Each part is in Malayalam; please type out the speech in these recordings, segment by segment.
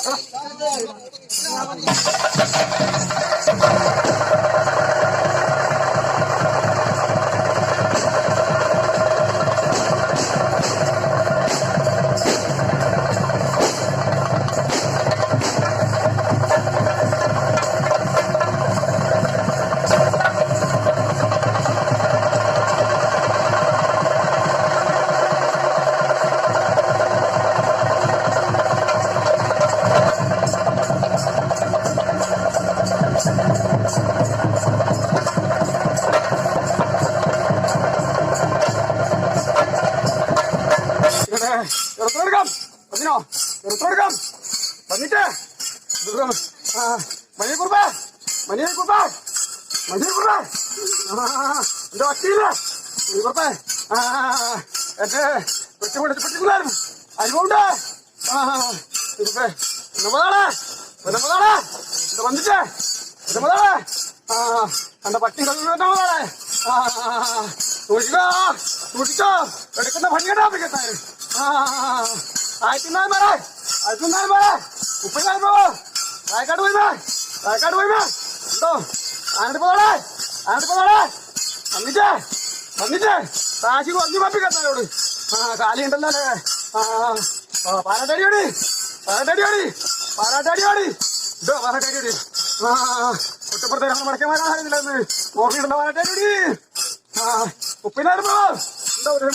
പട്ടി സൂക്ഷിച്ചോ എടുക്കുന്ന ഭംഗിയുടെ ആയിരത്തിനാല് മേലെ മുപ്പതിനാല് പോവോ കായക്കാട് പോയി ഉണ്ടോ ആനട്ട് വന്നിട്ടേ കാശി കുറഞ്ഞു പപ്പിക്കത്തോട് കാലിയുണ്ടല്ലോ അല്ലേ പാരാട്ടടിയോടി ഇതോ പാരാട്ടടിയോടി ഒറ്റപ്പുറത്തെ നമ്മൾ മടക്കന്മാരാണെന്ന് നോക്കിയിട്ടുണ്ടോ പാരാട്ടടിയോടി മുപ്പതിനായിരം രൂപ ഉണ്ടോ ഒരു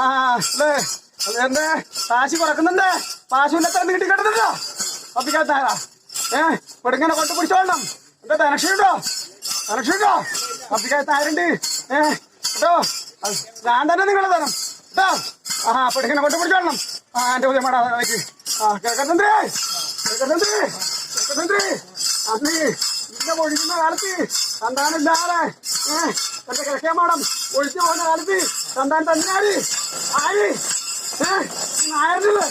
അല്ലേ അല്ലേ കാശി കുറക്കുന്നുണ്ട് പാശുവിന്റെ നീട്ടി കിടന്നിട്ടോ പപ്പിക്കാത്താരാ പെടുങ്ങനെ കൊണ്ടു പിടിച്ചോളണം എന്താ തനക്ഷയുണ്ടോ പപ്പിക്കാത്താരുണ്ട് കേട്ടോ ഞാൻ തന്നെ നിങ്ങളെ തരം കേട്ടോ പെടുങ്ങനെ കൊണ്ടു പിടിച്ചോളണം എന്റെ ഉദയം മാടാക്ക് കേൾക്കത്തന്ത്രി അന്ന് ഇന്ന ഒഴിക്കുന്ന കാലത്ത് സന്താനില്ലാതെ എന്റെ കിഴക്കേ മാടം ഒഴിച്ചു പോകുന്ന കാലത്ത് സന്താൻ തന്നെയാടി ആയി ആയിരുന്നില്ലേ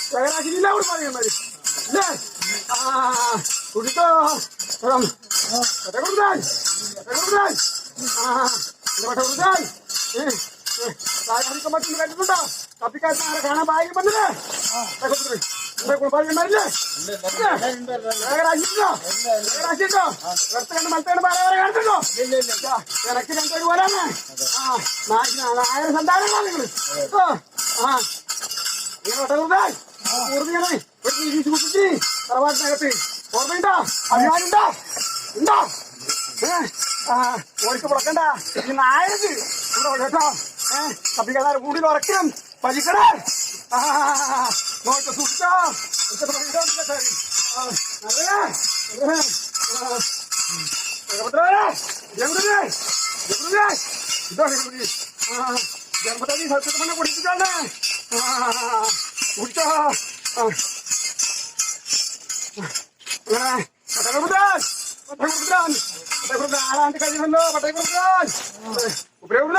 ചകരാശിനില്ല അവിടെ പറയുന്നത് ഇല്ലേ കുടിത്തോ കേട്ടിട്ടുണ്ടോ കപ്പിക്കാരനെ കാണാൻ ഭാഗ്യം വന്നില്ലേ കുളിപ്പാടിണ്ടായില്ലേ മത്സരം കാണിച്ചിട്ടോ ഇടയ്ക്ക് രണ്ടു പോരാണ് ആയിരം സന്താനങ്ങളാണ് നിങ്ങള് തറവാട്ടിനകത്ത് ഓർമ്മയുണ്ടോ അഭിമാനുണ്ടോ ഉണ്ടോ ഓടിക്ക് പുറക്കണ്ട ഇന്ന് ആയത് കേട്ടോ കപ്പിക്കാർ കൂടി ഉറക്കണം പലിക്കട നോട്ട് സൂക്ഷിച്ചോ ജന്മതി സത്യത്തെ കുടിപ്പിച്ചാണ് കുടിച്ചോ ആരാണ്ട് കഴിയുമല്ലോ പട്ടയപ്പെടുത്താൻ ഉപയോഗം